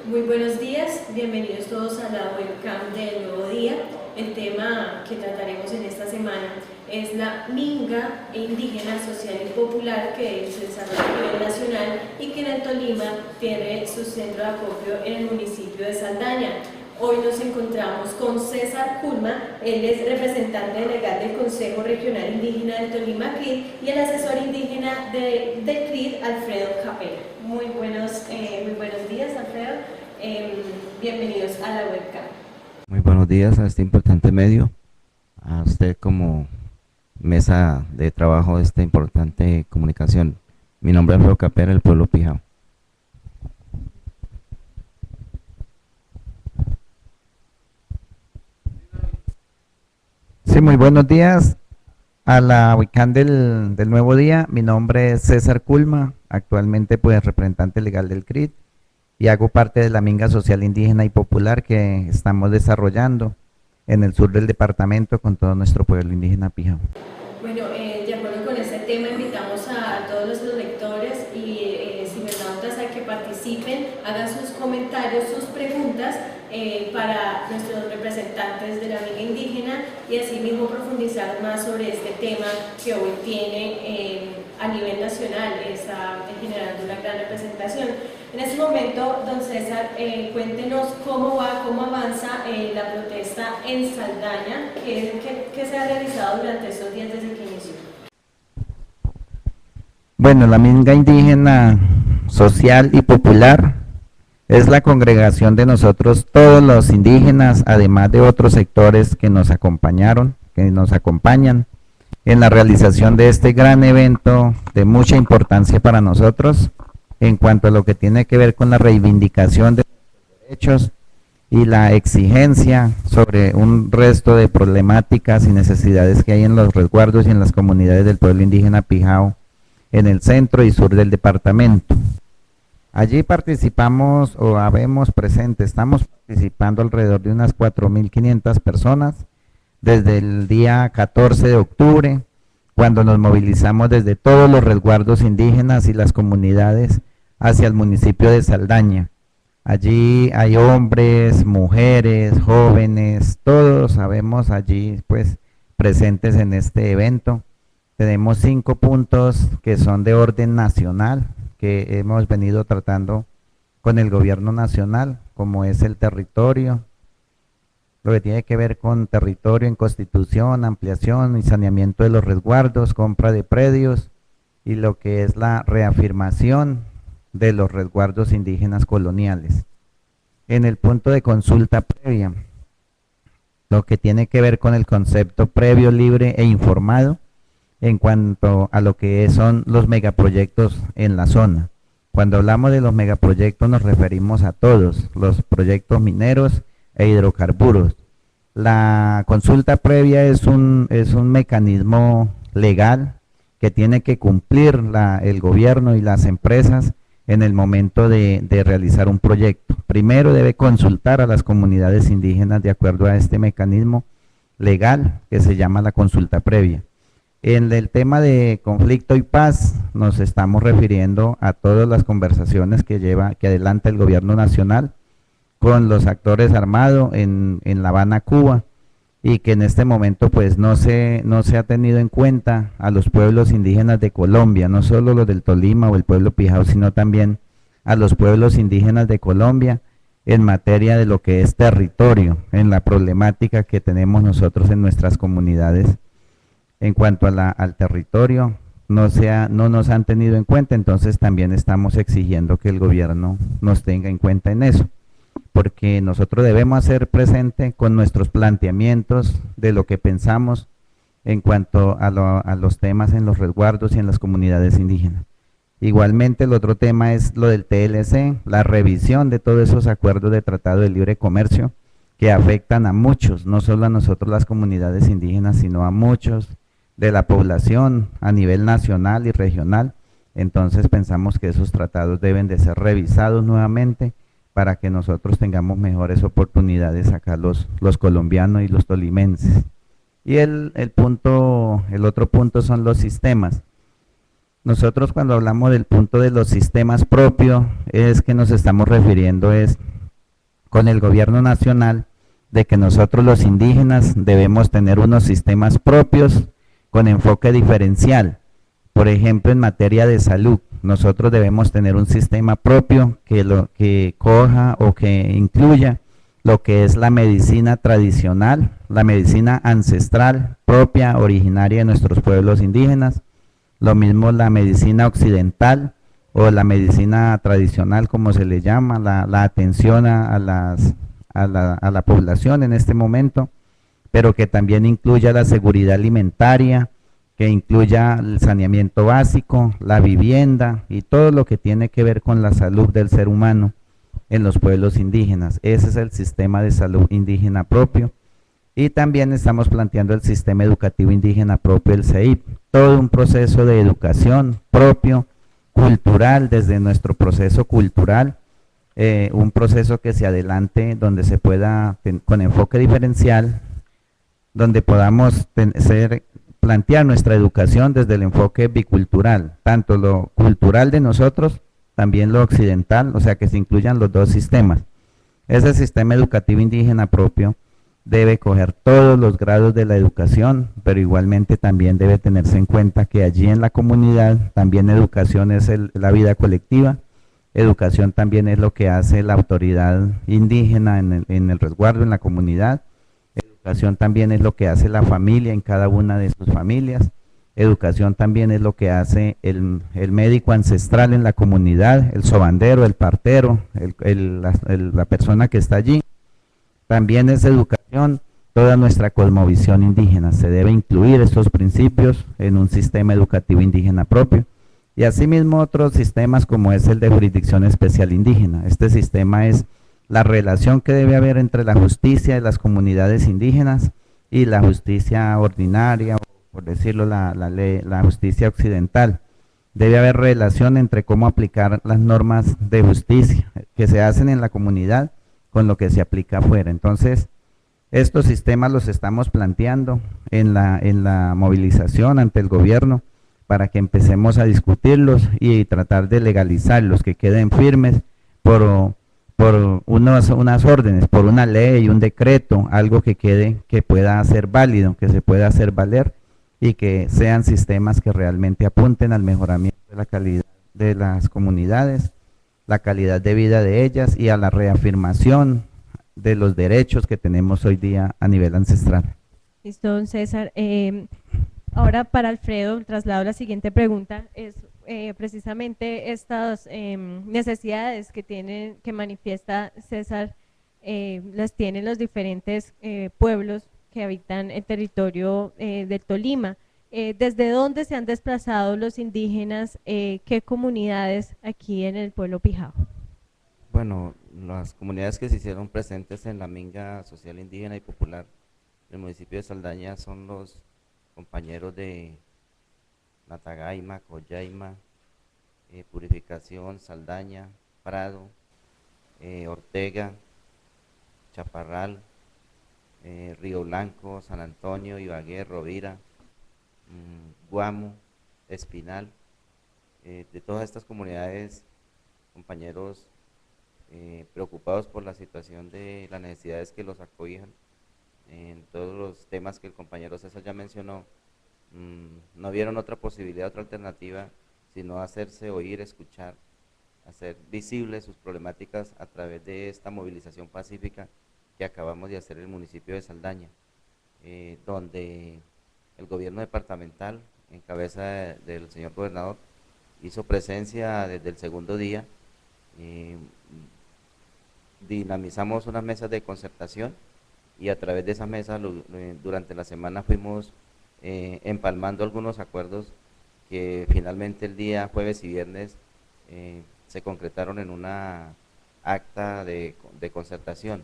Muy buenos días, bienvenidos todos a la webcam del Nuevo Día. El tema que trataremos en esta semana es la minga indígena social y popular que se desarrolla a nivel nacional y que en el Tolima tiene su centro de acopio en el municipio de Saldaña. Hoy nos encontramos con César Culma, él es representante legal del Consejo Regional Indígena del Tolima, CRID, y el asesor indígena del CRID, Alfredo Capella. Muy buenos días, Alfredo. Bienvenidos a la webcam. Muy buenos días a este importante medio, a usted como mesa de trabajo de esta importante comunicación. Mi nombre es Alfredo Capella, del pueblo Pijao. Sí, muy buenos días a la webcam del Nuevo Día. Mi nombre es César Culma, actualmente pues representante legal del CRID y hago parte de la minga social indígena y popular que estamos desarrollando en el sur del departamento con todo nuestro pueblo indígena Pijao. Bueno, de acuerdo con este tema invitamos a todos los lectores y cibernautas a que participen, hagan sus comentarios, sus preguntas para nuestros representantes de la minga indígena y así mismo profundizar más sobre este tema que hoy tiene a nivel nacional, está generando una gran representación. En este momento, don César, cuéntenos cómo avanza la protesta en Saldaña, que se ha realizado durante estos días desde que inició. Bueno, la minga indígena social y popular es la congregación de nosotros, todos los indígenas, además de otros sectores que nos acompañaron, que nos acompañan en la realización de este gran evento de mucha importancia para nosotros en cuanto a lo que tiene que ver con la reivindicación de los derechos y la exigencia sobre un resto de problemáticas y necesidades que hay en los resguardos y en las comunidades del pueblo indígena Pijao en el centro y sur del departamento. Allí participamos o habemos presente, estamos participando alrededor de unas 4.500 personas desde el día 14 de octubre, cuando nos movilizamos desde todos los resguardos indígenas y las comunidades hacia el municipio de Saldaña. Allí hay hombres, mujeres, jóvenes, todos sabemos allí pues presentes en este evento. Tenemos 5 puntos que son de orden nacional, que hemos venido tratando con el gobierno nacional, como es el territorio, lo que tiene que ver con territorio en constitución, ampliación y saneamiento de los resguardos, compra de predios y lo que es la reafirmación de los resguardos indígenas coloniales. En el punto de consulta previa, lo que tiene que ver con el concepto previo, libre e informado en cuanto a lo que son los megaproyectos en la zona. Cuando hablamos de los megaproyectos nos referimos a todos los proyectos mineros e hidrocarburos. La consulta previa es un mecanismo legal que tiene que cumplir el gobierno y las empresas en el momento de realizar un proyecto. Primero debe consultar a las comunidades indígenas de acuerdo a este mecanismo legal que se llama la consulta previa. En el tema de conflicto y paz nos estamos refiriendo a todas las conversaciones que adelanta el gobierno nacional con los actores armados en La Habana, Cuba, y que en este momento pues no se ha tenido en cuenta a los pueblos indígenas de Colombia, no solo los del Tolima o el pueblo Pijao, sino también a los pueblos indígenas de Colombia en materia de lo que es territorio, en la problemática que tenemos nosotros en nuestras comunidades. En cuanto al territorio, no nos han tenido en cuenta, entonces también estamos exigiendo que el gobierno nos tenga en cuenta en eso, porque nosotros debemos hacer presente con nuestros planteamientos de lo que pensamos en cuanto a los temas en los resguardos y en las comunidades indígenas. Igualmente el otro tema es lo del TLC, la revisión de todos esos acuerdos de tratado de libre comercio que afectan a muchos, no solo a nosotros las comunidades indígenas, sino a muchos de la población a nivel nacional y regional. Entonces pensamos que esos tratados deben de ser revisados nuevamente para que nosotros tengamos mejores oportunidades acá los colombianos y los tolimenses. Y el otro punto son los sistemas. Nosotros cuando hablamos del punto de los sistemas propios es que nos estamos refiriendo con el gobierno nacional de que nosotros los indígenas debemos tener unos sistemas propios con enfoque diferencial. Por ejemplo, en materia de salud, nosotros debemos tener un sistema propio que coja o que incluya lo que es la medicina tradicional, la medicina ancestral propia, originaria de nuestros pueblos indígenas, lo mismo la medicina occidental o la medicina tradicional, como se le llama, la atención a la población en este momento, pero que también incluya la seguridad alimentaria, que incluya el saneamiento básico, la vivienda y todo lo que tiene que ver con la salud del ser humano en los pueblos indígenas. Ese es el sistema de salud indígena propio. Y también estamos planteando el sistema educativo indígena propio, el CEIP, todo un proceso de educación propio, cultural, desde nuestro proceso cultural, un proceso que se adelante donde se pueda, con enfoque diferencial, donde podamos plantear nuestra educación desde el enfoque bicultural, tanto lo cultural de nosotros, también lo occidental, o sea que se incluyan los dos sistemas. Ese sistema educativo indígena propio debe coger todos los grados de la educación, pero igualmente también debe tenerse en cuenta que allí en la comunidad también educación es la vida colectiva, educación también es lo que hace la autoridad indígena en el resguardo, en la comunidad. Educación también es lo que hace la familia en cada una de sus familias. Educación también es lo que hace el médico ancestral en la comunidad, el sobandero, el partero, la persona que está allí. También es educación toda nuestra cosmovisión indígena. Se debe incluir estos principios en un sistema educativo indígena propio. Y asimismo otros sistemas como es el de jurisdicción especial indígena. Este sistema es la relación que debe haber entre la justicia de las comunidades indígenas y la justicia ordinaria, o por decirlo, la justicia occidental. Debe haber relación entre cómo aplicar las normas de justicia que se hacen en la comunidad con lo que se aplica afuera. Entonces, estos sistemas los estamos planteando en la movilización ante el gobierno para que empecemos a discutirlos y tratar de legalizarlos, que queden firmes por unas órdenes, por una ley, un decreto, algo que quede, que pueda ser válido, que se pueda hacer valer y que sean sistemas que realmente apunten al mejoramiento de la calidad de las comunidades, la calidad de vida de ellas y a la reafirmación de los derechos que tenemos hoy día a nivel ancestral. Listo, don César. Ahora para Alfredo traslado la siguiente pregunta, es precisamente estas necesidades que manifiesta César, las tienen los diferentes pueblos que habitan el territorio del Tolima. ¿Desde dónde se han desplazado los indígenas? ¿Qué comunidades aquí en el pueblo Pijao? Bueno, las comunidades que se hicieron presentes en la Minga Social Indígena y Popular del municipio de Saldaña son los compañeros de Natagaima, Coyaima, Purificación, Saldaña, Prado, Ortega, Chaparral, Río Blanco, San Antonio, Ibagué, Rovira, Guamo, Espinal. De todas estas comunidades, compañeros preocupados por la situación de las necesidades que los acobijan en todos los temas que el compañero César ya mencionó, no vieron otra posibilidad, otra alternativa, sino hacerse oír, escuchar, hacer visibles sus problemáticas a través de esta movilización pacífica que acabamos de hacer en el municipio de Saldaña, donde el gobierno departamental, en cabeza del señor gobernador, hizo presencia desde el segundo día. Dinamizamos unas mesas de concertación y a través de esas mesas durante la semana fuimos empalmando algunos acuerdos que finalmente el día jueves y viernes se concretaron en una acta de concertación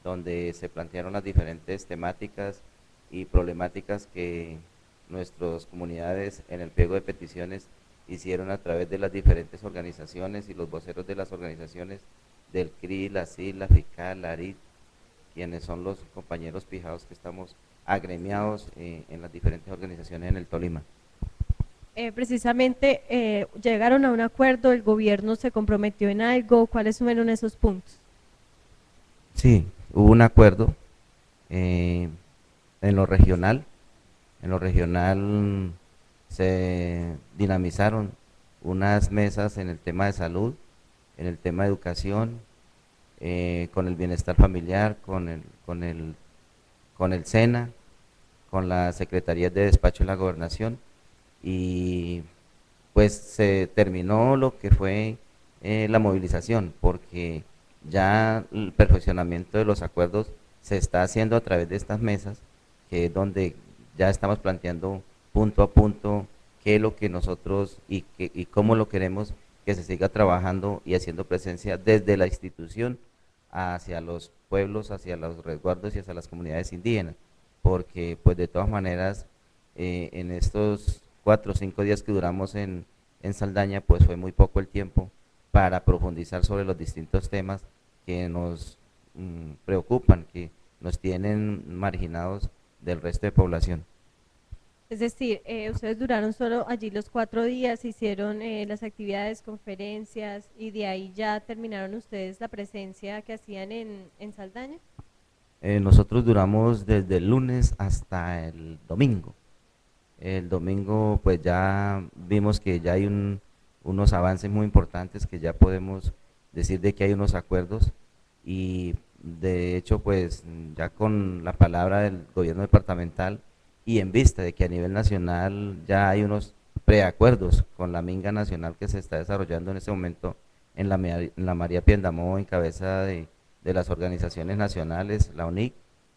donde se plantearon las diferentes temáticas y problemáticas que nuestras comunidades en el pliego de peticiones hicieron a través de las diferentes organizaciones y los voceros de las organizaciones del CRI, la CIL, la FICAL, la ARIT, quienes son los compañeros pijaos que estamos agremiados en las diferentes organizaciones en el Tolima. Precisamente llegaron a un acuerdo, el gobierno se comprometió en algo, ¿cuáles fueron esos puntos? Sí, hubo un acuerdo en lo regional. En lo regional se dinamizaron unas mesas en el tema de salud, en el tema de educación, con el bienestar familiar, con el SENA, con la Secretaría de Despacho de la Gobernación, y pues se terminó lo que fue la movilización, porque ya el perfeccionamiento de los acuerdos se está haciendo a través de estas mesas, que es donde ya estamos planteando punto a punto qué es lo que nosotros y cómo lo queremos que se siga trabajando y haciendo presencia desde la institución hacia los pueblos, hacia los resguardos y hacia las comunidades indígenas, porque pues de todas maneras en estos 4 o 5 días que duramos en Saldaña, pues fue muy poco el tiempo para profundizar sobre los distintos temas que nos preocupan, que nos tienen marginados del resto de población. Es decir, ustedes duraron solo allí los 4 días, hicieron las actividades, conferencias, y de ahí ya terminaron ustedes la presencia que hacían en Saldaña. Nosotros duramos desde el lunes hasta el domingo. El domingo pues ya vimos que ya hay unos avances muy importantes, que ya podemos decir de que hay unos acuerdos, y de hecho pues ya con la palabra del gobierno departamental y en vista de que a nivel nacional ya hay unos preacuerdos con la Minga Nacional que se está desarrollando en este momento en la María Piendamó, en cabeza de las organizaciones nacionales, la UNIC,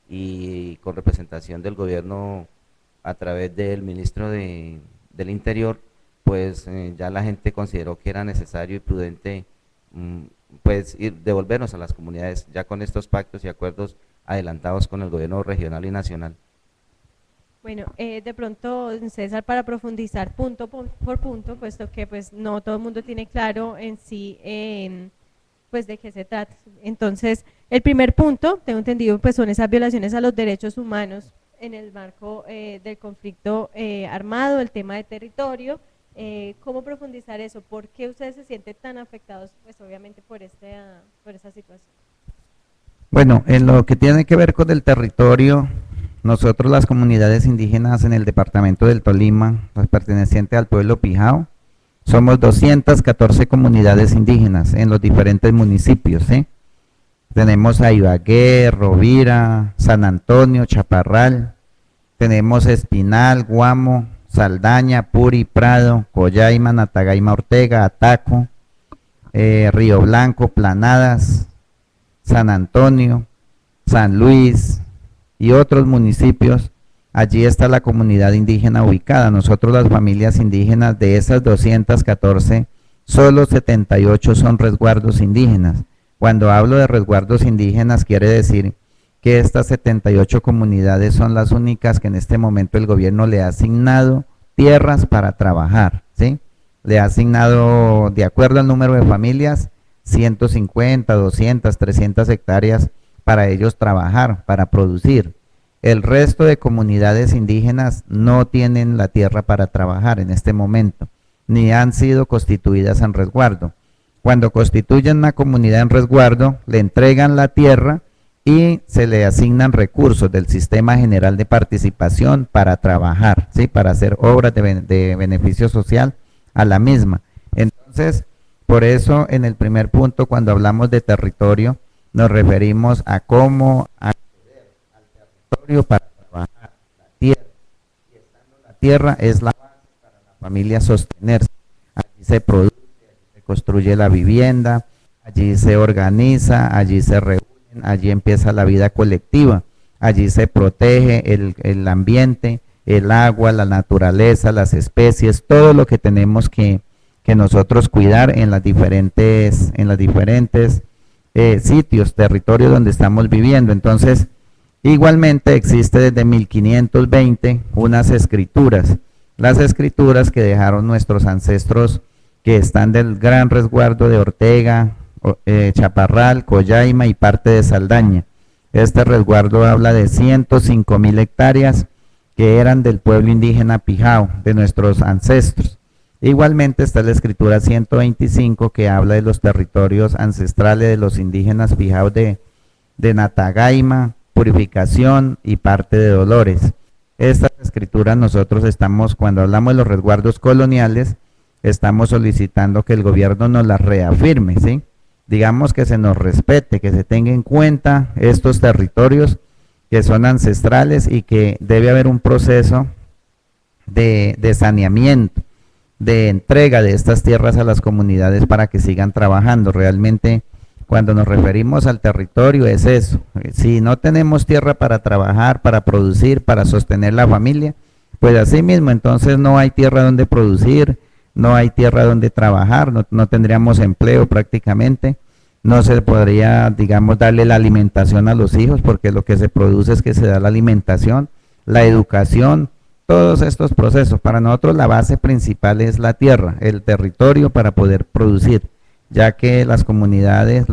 y con representación del gobierno a través del ministro del Interior, pues ya la gente consideró que era necesario y prudente pues devolvernos a las comunidades ya con estos pactos y acuerdos adelantados con el gobierno regional y nacional. Bueno, de pronto, César, para profundizar punto por punto, puesto que pues no todo el mundo tiene claro en sí pues de qué se trata. Entonces, el primer punto, tengo entendido, pues son esas violaciones a los derechos humanos en el marco del conflicto armado, el tema de territorio. ¿Cómo profundizar eso? ¿Por qué ustedes se sienten tan afectados, pues obviamente por esa situación? Bueno, en lo que tiene que ver con el territorio, nosotros las comunidades indígenas en el departamento del Tolima, las pertenecientes al pueblo Pijao, somos 214 comunidades indígenas en los diferentes municipios, ¿sí? Tenemos a Ibagué, Rovira, San Antonio, Chaparral, tenemos Espinal, Guamo, Saldaña, Puri, Prado, Collaima, Natagaima, Ortega, Ataco, Río Blanco, Planadas, San Antonio, San Luis y otros municipios. Allí está la comunidad indígena ubicada. Nosotros, las familias indígenas, de esas 214, solo 78 son resguardos indígenas. Cuando hablo de resguardos indígenas, quiere decir que estas 78 comunidades son las únicas que en este momento el gobierno le ha asignado tierras para trabajar, ¿sí? Le ha asignado, de acuerdo al número de familias, 150, 200, 300 hectáreas para ellos trabajar, para producir. El resto de comunidades indígenas no tienen la tierra para trabajar en este momento, ni han sido constituidas en resguardo. Cuando constituyen una comunidad en resguardo, le entregan la tierra y se le asignan recursos del Sistema General de Participación para trabajar, ¿sí? Para hacer obras de beneficio social a la misma. Entonces, por eso en el primer punto, cuando hablamos de territorio, nos referimos a cómo acceder al territorio para trabajar la tierra. Y estando la tierra es la base para la familia sostenerse. Allí se produce, allí se construye la vivienda, allí se organiza, allí se reúne, allí empieza la vida colectiva, allí se protege el ambiente, el agua, la naturaleza, las especies, todo lo que tenemos que nosotros cuidar en las diferentes sitios, territorios donde estamos viviendo. Entonces, igualmente existe desde 1520 unas escrituras, las escrituras que dejaron nuestros ancestros que están del gran resguardo de Ortega, Chaparral, Collaima y parte de Saldaña. Este resguardo habla de 105.000 hectáreas que eran del pueblo indígena Pijao, de nuestros ancestros. Igualmente está la escritura 125 que habla de los territorios ancestrales de los indígenas Pijao de de Natagaima, Purificación y parte de Dolores. Estas escrituras nosotros estamos, cuando hablamos de los resguardos coloniales, estamos solicitando que el gobierno nos las reafirme, ¿sí? Digamos que se nos respete, que se tenga en cuenta estos territorios que son ancestrales y que debe haber un proceso de saneamiento, de entrega de estas tierras a las comunidades para que sigan trabajando. Realmente, cuando nos referimos al territorio es eso. Si no tenemos tierra para trabajar, para producir, para sostener la familia, pues así mismo, entonces no hay tierra donde producir, no hay tierra donde trabajar, no tendríamos empleo prácticamente, no se podría, digamos, darle la alimentación a los hijos, porque lo que se produce es que se da la alimentación, la educación, todos estos procesos. Para nosotros la base principal es la tierra, el territorio para poder producir, ya que las comunidades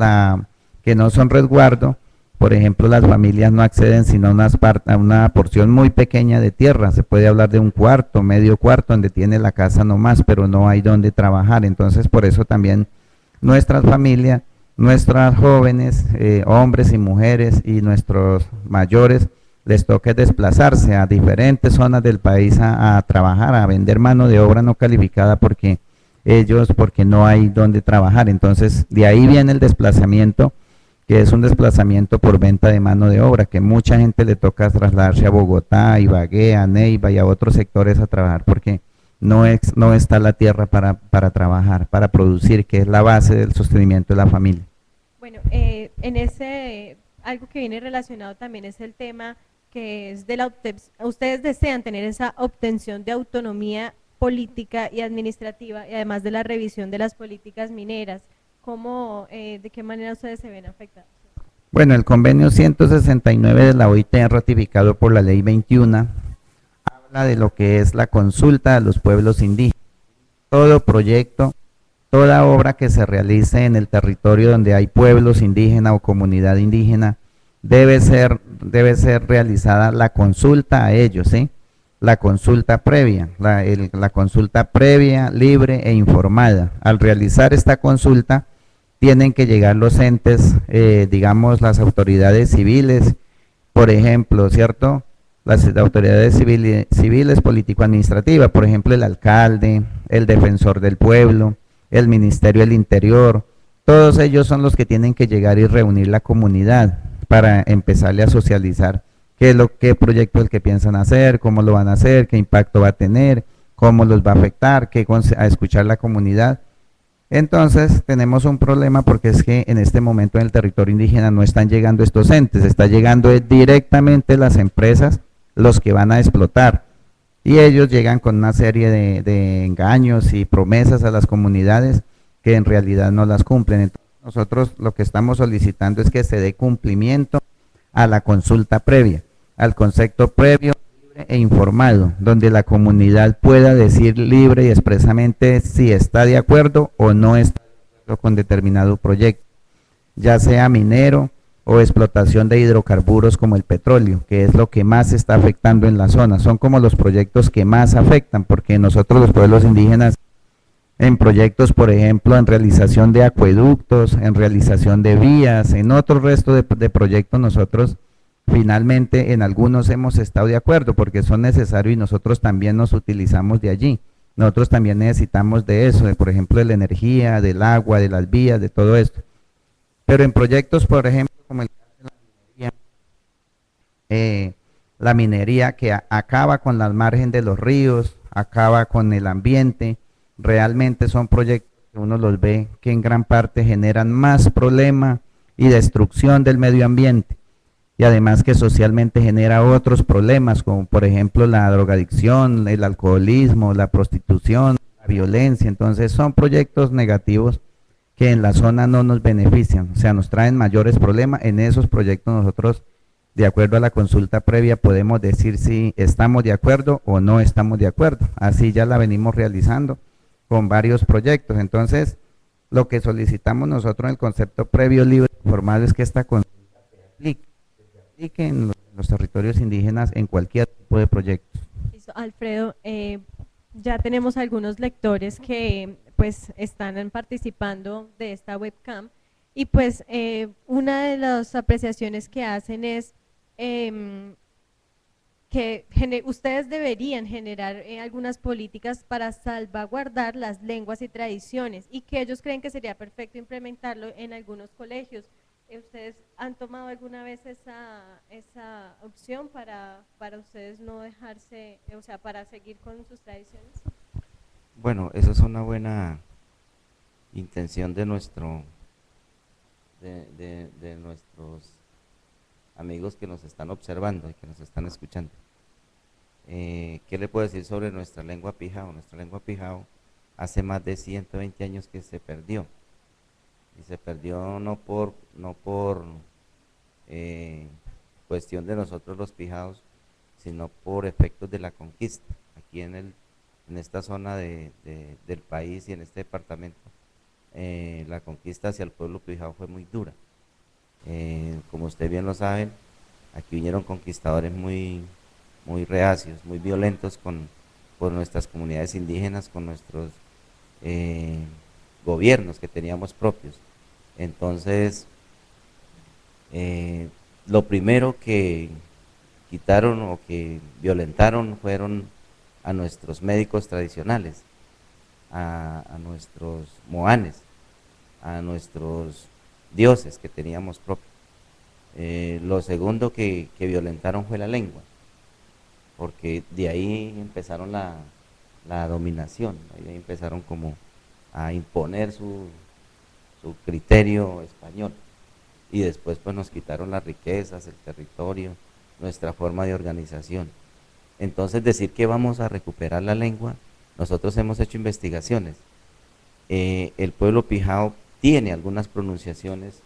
que no son resguardo, por ejemplo, las familias no acceden sino a una porción muy pequeña de tierra, se puede hablar de un cuarto, medio cuarto, donde tiene la casa nomás, pero no hay donde trabajar. Entonces, por eso también nuestras familias, nuestras jóvenes, hombres y mujeres y nuestros mayores, les toca desplazarse a diferentes zonas del país a trabajar, a vender mano de obra no calificada porque no hay donde trabajar. Entonces, de ahí viene el desplazamiento, que es un desplazamiento por venta de mano de obra, que mucha gente le toca trasladarse a Bogotá, a Ibagué, a Neiva y a otros sectores a trabajar, porque no está la tierra para trabajar, para producir, que es la base del sostenimiento de la familia. Bueno, algo que viene relacionado también es el tema que es ustedes desean tener esa obtención de autonomía política y administrativa y además de la revisión de las políticas mineras. ¿De qué manera ustedes se ven afectados? Bueno, el convenio 169 de la OIT, ratificado por la ley 21, habla de lo que es la consulta a los pueblos indígenas. Todo proyecto, toda obra que se realice en el territorio donde hay pueblos indígenas o comunidad indígena, debe ser realizada la consulta a ellos, ¿sí? La consulta previa, la consulta previa, libre e informada. Al realizar esta consulta, tienen que llegar los entes, digamos, las autoridades civiles, por ejemplo, ¿cierto? Las autoridades civiles político-administrativas, por ejemplo, el alcalde, el defensor del pueblo, el Ministerio del Interior, todos ellos son los que tienen que llegar y reunir la comunidad para empezarle a socializar qué proyecto es el que piensan hacer, cómo lo van a hacer, qué impacto va a tener, cómo los va a afectar, a escuchar la comunidad. Entonces tenemos un problema porque es que en este momento en el territorio indígena no están llegando estos entes, está llegando directamente las empresas, los que van a explotar, y ellos llegan con una serie de engaños y promesas a las comunidades que en realidad no las cumplen. Entonces, nosotros lo que estamos solicitando es que se dé cumplimiento a la consulta previa, al concepto previo, libre e informado, donde la comunidad pueda decir libre y expresamente si está de acuerdo o no está de acuerdo con determinado proyecto, ya sea minero o explotación de hidrocarburos como el petróleo, que es lo que más está afectando en la zona. Son como los proyectos que más afectan, porque nosotros los pueblos indígenas, en proyectos, por ejemplo, en realización de acueductos, en realización de vías, en otro resto de proyectos, nosotros finalmente en algunos hemos estado de acuerdo porque son necesarios y nosotros también nos utilizamos de allí. Nosotros también necesitamos de eso, por ejemplo, de la energía, del agua, de las vías, de todo esto. Pero en proyectos, por ejemplo, como el caso de la minería que acaba con la margen de los ríos, acaba con el ambiente, realmente son proyectos que uno los ve que en gran parte generan más problema y destrucción del medio ambiente, y además que socialmente genera otros problemas, como por ejemplo la drogadicción, el alcoholismo, la prostitución, la violencia. Entonces son proyectos negativos que en la zona no nos benefician, o sea, nos traen mayores problemas. En esos proyectos nosotros, de acuerdo a la consulta previa, podemos decir si estamos de acuerdo o no estamos de acuerdo. Así ya la venimos realizando con varios proyectos. Entonces, lo que solicitamos nosotros en el concepto previo, libre e informado es que esta consulta se aplique en los territorios indígenas en cualquier tipo de proyectos. Alfredo, ya tenemos algunos lectores que pues están participando de esta webcam Y pues una de las apreciaciones que hacen es que ustedes deberían generar algunas políticas para salvaguardar las lenguas y tradiciones y que ellos creen que sería perfecto implementarlo en algunos colegios. ¿Ustedes han tomado alguna vez esa opción para ustedes no dejarse, o sea, para seguir con sus tradiciones? Bueno, esa es una buena intención de de nuestros amigos que nos están observando y que nos están escuchando. ¿Qué le puedo decir sobre nuestra lengua pijao? Nuestra lengua pijao hace más de 120 años que se perdió. Y se perdió no por cuestión de nosotros los pijaos, sino por efectos de la conquista. Aquí en esta zona del país y en este departamento, la conquista hacia el pueblo pijao fue muy dura. Como ustedes bien lo saben, aquí vinieron conquistadores muy reacios, muy violentos con nuestras comunidades indígenas, con nuestros gobiernos que teníamos propios. Entonces, lo primero que quitaron o que violentaron fueron a nuestros médicos tradicionales, a nuestros moanes, a nuestros dioses que teníamos propios. Lo segundo que violentaron fue la lengua, porque de ahí empezaron la dominación, ahí empezaron como a imponer su criterio español, y después pues nos quitaron las riquezas, el territorio, nuestra forma de organización. Entonces decir que vamos a recuperar la lengua, nosotros hemos hecho investigaciones. El pueblo pijao tiene algunas pronunciaciones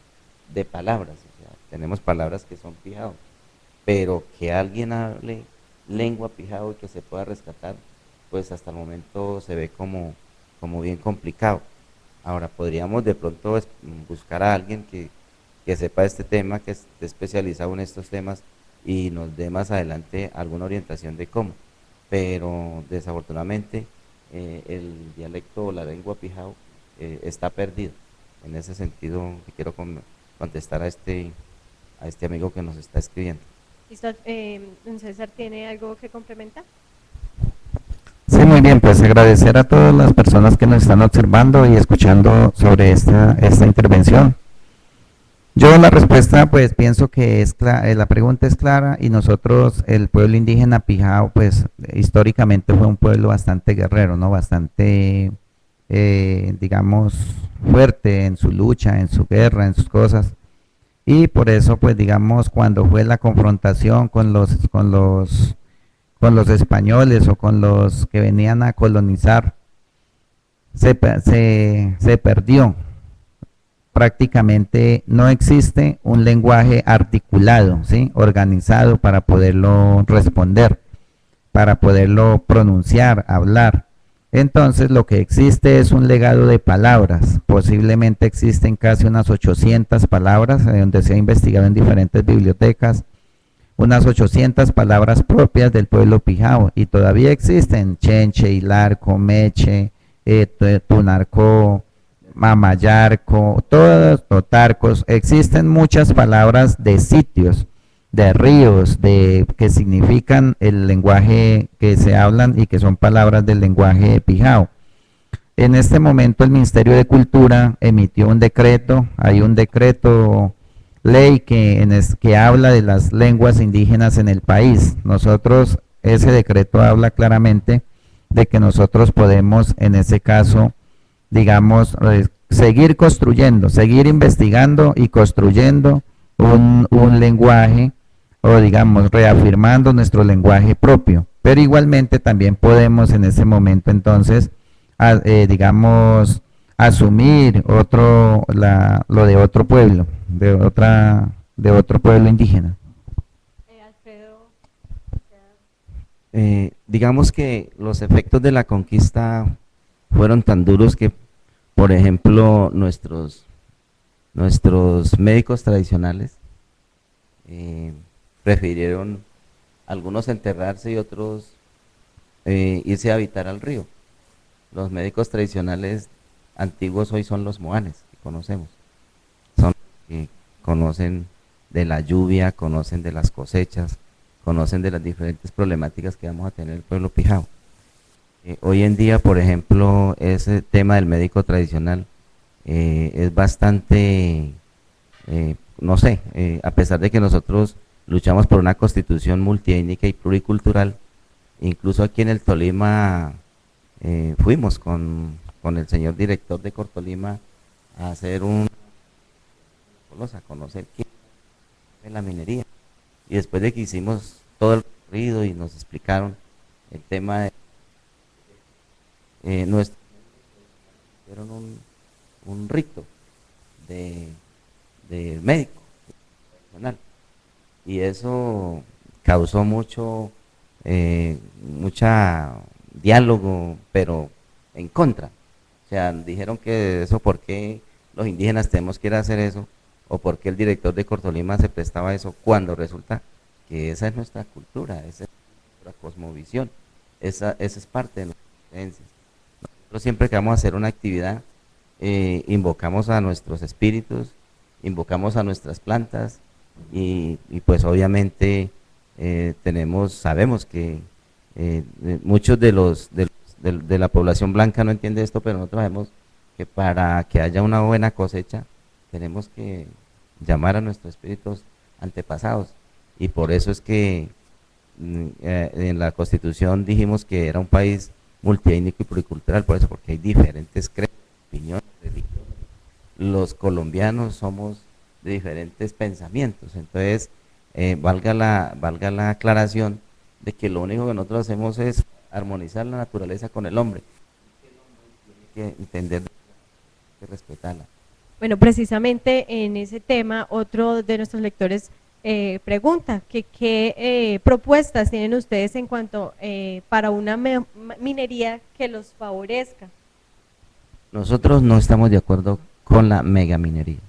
de palabras, o sea, tenemos palabras que son pijao, pero que alguien hable lengua pijao y que se pueda rescatar, pues hasta el momento se ve como bien complicado. Ahora, podríamos de pronto buscar a alguien que sepa este tema, que esté especializado en estos temas y nos dé más adelante alguna orientación de cómo, pero desafortunadamente el dialecto o la lengua pijao está perdido. En ese sentido quiero contestar a este amigo que nos está escribiendo. ¿Listo? Don César, ¿tiene algo que complementar? Sí, muy bien, pues agradecer a todas las personas que nos están observando y escuchando sobre esta intervención. Yo la respuesta pues pienso que la pregunta es clara, y nosotros, el pueblo indígena pijao, pues históricamente fue un pueblo bastante guerrero, ¿no? Bastante, digamos, fuerte en su lucha, en su guerra, en sus cosas. Y por eso pues digamos, cuando fue la confrontación con los españoles o con los que venían a colonizar, se perdió. Prácticamente no existe un lenguaje articulado, ¿sí? Organizado para poderlo responder, para poderlo pronunciar, hablar. Entonces lo que existe es un legado de palabras. Posiblemente existen casi unas 800 palabras, donde se ha investigado en diferentes bibliotecas, unas 800 palabras propias del pueblo pijao, y todavía existen chenche, hilarco, meche, tunarco, mamayarco, todos totarcos. Existen muchas palabras de sitios, de ríos, que significan el lenguaje que se hablan y que son palabras del lenguaje pijao. En este momento el Ministerio de Cultura emitió un decreto, hay un decreto ley que habla de las lenguas indígenas en el país. Nosotros, ese decreto habla claramente de que nosotros podemos, en ese caso, digamos, seguir construyendo, seguir investigando y construyendo un lenguaje, o digamos, reafirmando nuestro lenguaje propio. Pero igualmente también podemos en ese momento entonces, digamos, asumir lo de otro pueblo, de otro pueblo indígena. Alfredo. Digamos que los efectos de la conquista fueron tan duros que, por ejemplo, nuestros médicos tradicionales prefirieron algunos enterrarse y otros irse a habitar al río. Los médicos tradicionales antiguos hoy son los moanes que conocemos, que conocen de la lluvia, conocen de las cosechas, conocen de las diferentes problemáticas que vamos a tener el pueblo pijao. Hoy en día, por ejemplo, ese tema del médico tradicional es bastante, no sé, a pesar de que nosotros luchamos por una constitución multiétnica y pluricultural, incluso aquí en el Tolima fuimos con el señor director de Cortolima a hacer a conocer qué es la minería. Y después de que hicimos todo el recorrido y nos explicaron el tema de nuestro, hicieron un rito de médico tradicional, y eso causó mucha diálogo, pero en contra. O sea, dijeron que eso, ¿por qué los indígenas tenemos que ir a hacer eso? ¿O por qué el director de Cortolima se prestaba a eso? Cuando resulta que esa es nuestra cultura, esa es nuestra cosmovisión, esa es parte de nuestras creencias. Nosotros siempre que vamos a hacer una actividad, invocamos a nuestros espíritus, invocamos a nuestras plantas, y pues obviamente sabemos que muchos de la población blanca no entiende esto, pero nosotros sabemos que para que haya una buena cosecha tenemos que llamar a nuestros espíritus antepasados, y por eso es que en la Constitución dijimos que era un país multiétnico y pluricultural, por eso, porque hay diferentes creencias, opiniones, religiones. Los colombianos somos de diferentes pensamientos, entonces valga la aclaración de que lo único que nosotros hacemos es armonizar la naturaleza con el hombre. Tiene que entender y respetarla. Bueno, precisamente en ese tema, otro de nuestros lectores pregunta que qué propuestas tienen ustedes en cuanto para una minería que los favorezca. Nosotros no estamos de acuerdo con la megaminería.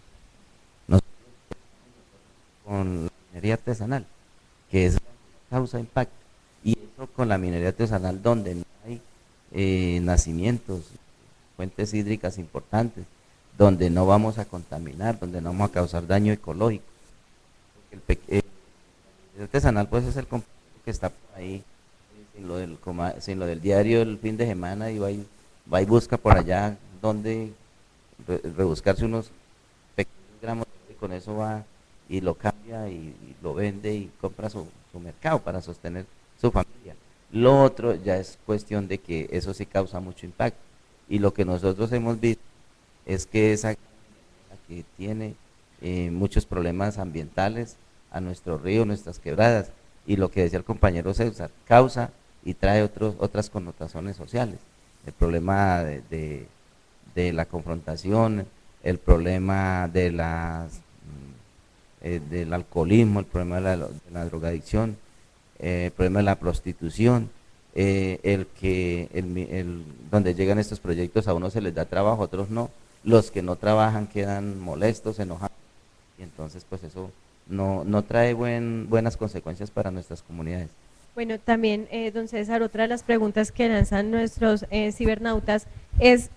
Nosotros con la minería artesanal, que es la que causa impacto, y eso con la minería artesanal donde no hay nacimientos, fuentes hídricas importantes, donde no vamos a contaminar, donde no vamos a causar daño ecológico. El artesanal pues es el compañero que está por ahí sin lo del diario el fin de semana, y va y busca por allá donde rebuscarse unos pequeños gramos, y con eso va y lo cambia y lo vende y compra su mercado para sostener su familia. Lo otro ya es cuestión de que eso sí causa mucho impacto, y lo que nosotros hemos visto es que esa que tiene muchos problemas ambientales a nuestro río, nuestras quebradas, y lo que decía el compañero César, causa y trae otras connotaciones sociales. El problema de la confrontación, el problema del alcoholismo, el problema de la drogadicción, el problema de la prostitución, donde llegan estos proyectos, a unos se les da trabajo, a otros no. Los que no trabajan quedan molestos, enojados, y entonces pues eso no trae buenas consecuencias para nuestras comunidades. Bueno, también, don César, otra de las preguntas que lanzan nuestros cibernautas es,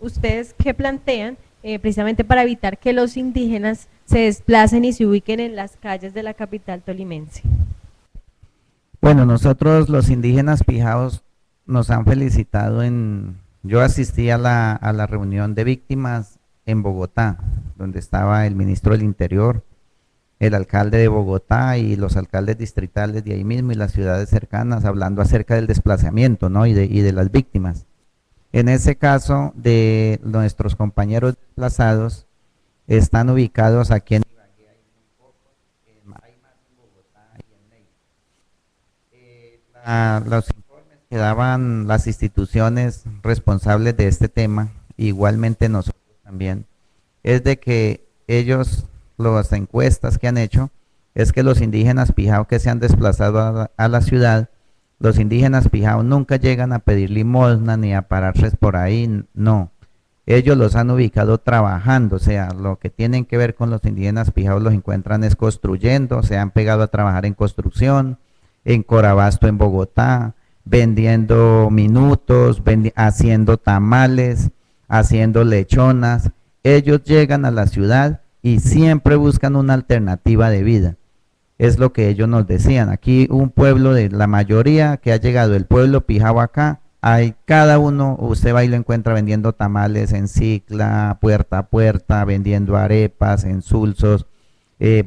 ¿ustedes qué plantean precisamente para evitar que los indígenas se desplacen y se ubiquen en las calles de la capital tolimense? Bueno, nosotros los indígenas pijaos nos han felicitado yo asistí a la reunión de víctimas en Bogotá, donde estaba el ministro del Interior, el alcalde de Bogotá y los alcaldes distritales de ahí mismo y las ciudades cercanas, hablando acerca del desplazamiento, ¿no? y de las víctimas. En ese caso, de nuestros compañeros desplazados, están ubicados aquí en Ibagué, hay muy pocos, hay más en Bogotá y en Neiva. Los informes que daban las instituciones responsables de este tema, igualmente nosotros también, es de que ellos, las encuestas que han hecho, es que los indígenas pijao que se han desplazado a la ciudad, los indígenas pijao nunca llegan a pedir limosna ni a pararse por ahí, no. Ellos los han ubicado trabajando, o sea, lo que tienen que ver con los indígenas pijao los encuentran es construyendo, se han pegado a trabajar en construcción, en Corabasto en Bogotá, vendiendo minutos, haciendo tamales, haciendo lechonas. Ellos llegan a la ciudad y siempre buscan una alternativa de vida. Es lo que ellos nos decían. Aquí un pueblo de la mayoría que ha llegado, el pueblo pijao acá, hay cada uno, usted va y lo encuentra vendiendo tamales en cicla, puerta a puerta, vendiendo arepas, insulsos,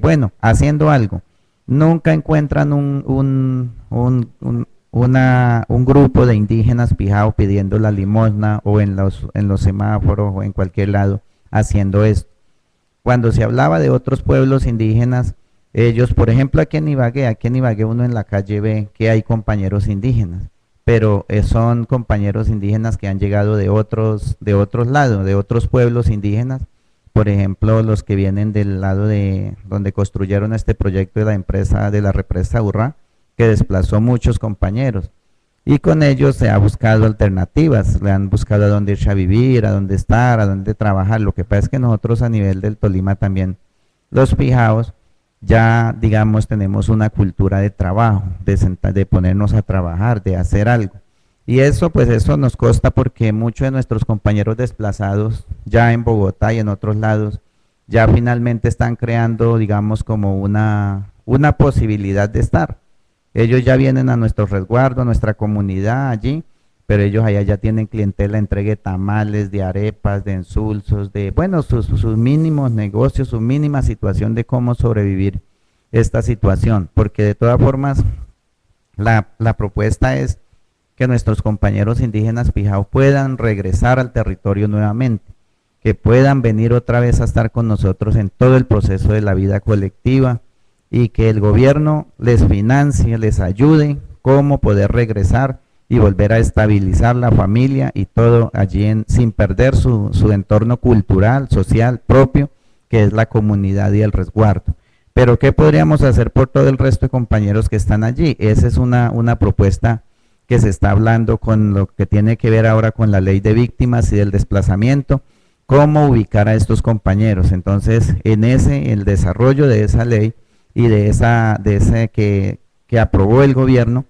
bueno, haciendo algo. Nunca encuentran un grupo de indígenas pijao pidiendo la limosna o en los semáforos o en cualquier lado haciendo esto. Cuando se hablaba de otros pueblos indígenas, ellos, por ejemplo, aquí en Ibagué uno en la calle ve que hay compañeros indígenas, pero son compañeros indígenas que han llegado de otros lados, de otros pueblos indígenas, por ejemplo, los que vienen del lado de donde construyeron este proyecto de la empresa de la represa Urrá, que desplazó muchos compañeros. Y con ellos se ha buscado alternativas, le han buscado a dónde irse a vivir, a dónde estar, a dónde trabajar. Lo que pasa es que nosotros a nivel del Tolima también, los pijaos, ya digamos tenemos una cultura de trabajo, de ponernos a trabajar, de hacer algo. Y eso pues eso nos consta porque muchos de nuestros compañeros desplazados ya en Bogotá y en otros lados ya finalmente están creando digamos como una posibilidad de estar. Ellos ya vienen a nuestro resguardo, a nuestra comunidad allí, pero ellos allá ya tienen clientela, entrega de tamales, de arepas, de insulsos, de, bueno, sus mínimos negocios, su mínima situación de cómo sobrevivir esta situación, porque de todas formas la propuesta es que nuestros compañeros indígenas pijao puedan regresar al territorio nuevamente, que puedan venir otra vez a estar con nosotros en todo el proceso de la vida colectiva, y que el gobierno les financie, les ayude cómo poder regresar y volver a estabilizar la familia y todo allí sin perder su entorno cultural, social propio, que es la comunidad y el resguardo. Pero ¿qué podríamos hacer por todo el resto de compañeros que están allí? Esa es una propuesta que se está hablando con lo que tiene que ver ahora con la ley de víctimas y del desplazamiento, cómo ubicar a estos compañeros. Entonces, el desarrollo de esa ley y de ese que aprobó el gobierno,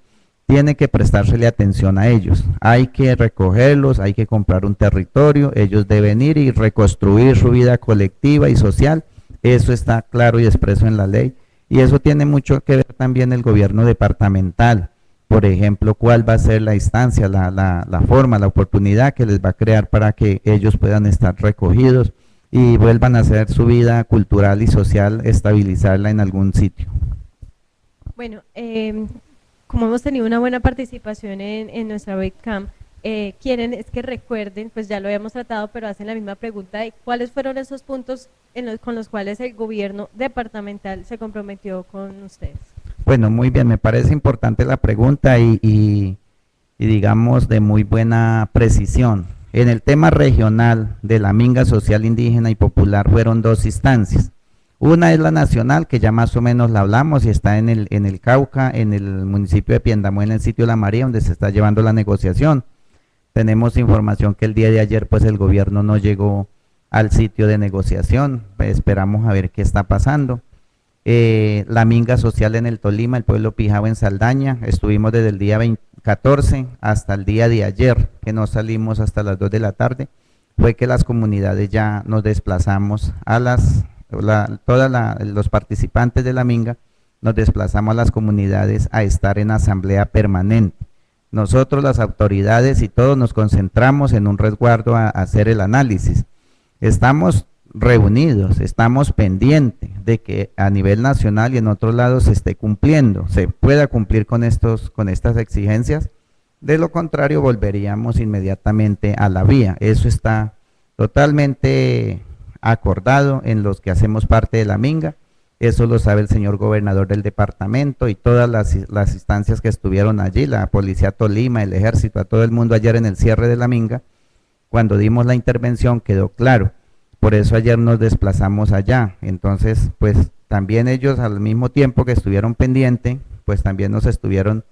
tiene que prestársele atención a ellos. Hay que recogerlos, hay que comprar un territorio, ellos deben ir y reconstruir su vida colectiva y social. Eso está claro y expreso en la ley. Y eso tiene mucho que ver también el gobierno departamental. Por ejemplo, cuál va a ser la instancia, la forma, la oportunidad que les va a crear para que ellos puedan estar recogidos y vuelvan a hacer su vida cultural y social, estabilizarla en algún sitio. Bueno, como hemos tenido una buena participación en nuestra webcam, quieren es que recuerden, pues ya lo habíamos tratado, pero hacen la misma pregunta de cuáles fueron esos puntos con los cuales el gobierno departamental se comprometió con ustedes. Bueno, muy bien, me parece importante la pregunta y digamos de muy buena precisión. En el tema regional de la minga social indígena y popular fueron dos instancias. Una es la nacional, que ya más o menos la hablamos y está en el Cauca, en el municipio de Piendamó, en el sitio La María, donde se está llevando la negociación. Tenemos información que el día de ayer pues el gobierno no llegó al sitio de negociación, esperamos a ver qué está pasando. La minga social en el Tolima, el pueblo pijao en Saldaña, estuvimos desde el día 14 hasta el día de ayer, que no salimos hasta las 2 de la tarde, fue que las comunidades ya nos desplazamos a los participantes de la minga, nos desplazamos a las comunidades a estar en asamblea permanente. Nosotros, las autoridades y todos nos concentramos en un resguardo a hacer el análisis. Estamos reunidos, estamos pendientes de que a nivel nacional y en otros lados se esté cumpliendo, se pueda cumplir con estas exigencias. De lo contrario, volveríamos inmediatamente a la vía. Eso está totalmente acordado en los que hacemos parte de la minga. Eso lo sabe el señor gobernador del departamento y todas las instancias que estuvieron allí, la Policía Tolima, el Ejército, a todo el mundo ayer en el cierre de la minga. Cuando dimos la intervención quedó claro. Por eso ayer nos desplazamos allá. Entonces, pues también ellos al mismo tiempo que estuvieron pendientes, pues también nos estuvieron,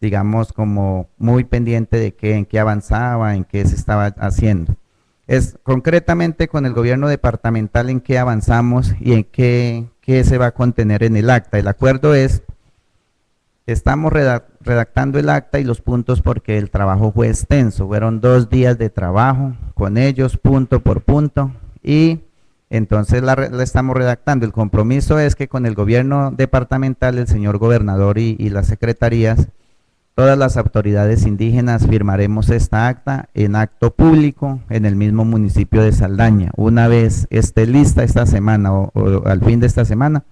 digamos, como muy pendiente de en qué avanzaba, en qué se estaba haciendo. Es concretamente con el gobierno departamental en qué avanzamos y en qué se va a contener en el acta. El acuerdo es, estamos redactando el acta y los puntos porque el trabajo fue extenso, fueron 2 días de trabajo con ellos, punto por punto, y Entonces la estamos redactando. El compromiso es que con el gobierno departamental, el señor gobernador y las secretarías, todas las autoridades indígenas firmaremos esta acta en acto público en el mismo municipio de Saldaña. Una vez esté lista esta semana o al fin de esta semana,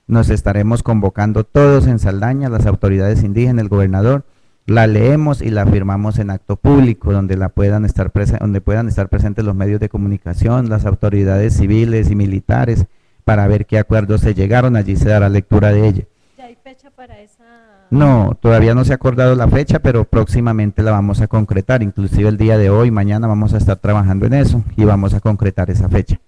nos estaremos convocando todos en Saldaña, las autoridades indígenas, el gobernador, la leemos y la firmamos en acto público, donde puedan estar presentes los medios de comunicación, las autoridades civiles y militares, para ver qué acuerdos se llegaron. Allí se dará lectura de ella. ¿Ya hay fecha para esa? No, todavía no se ha acordado la fecha, pero próximamente la vamos a concretar. Inclusive el día de hoy, mañana vamos a estar trabajando en eso y vamos a concretar esa fecha.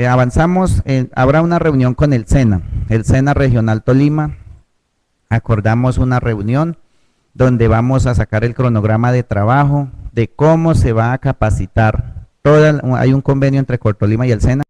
Avanzamos, habrá una reunión con el SENA Regional Tolima. Acordamos una reunión donde vamos a sacar el cronograma de trabajo de cómo se va a capacitar. Hay un convenio entre Cortolima y el SENA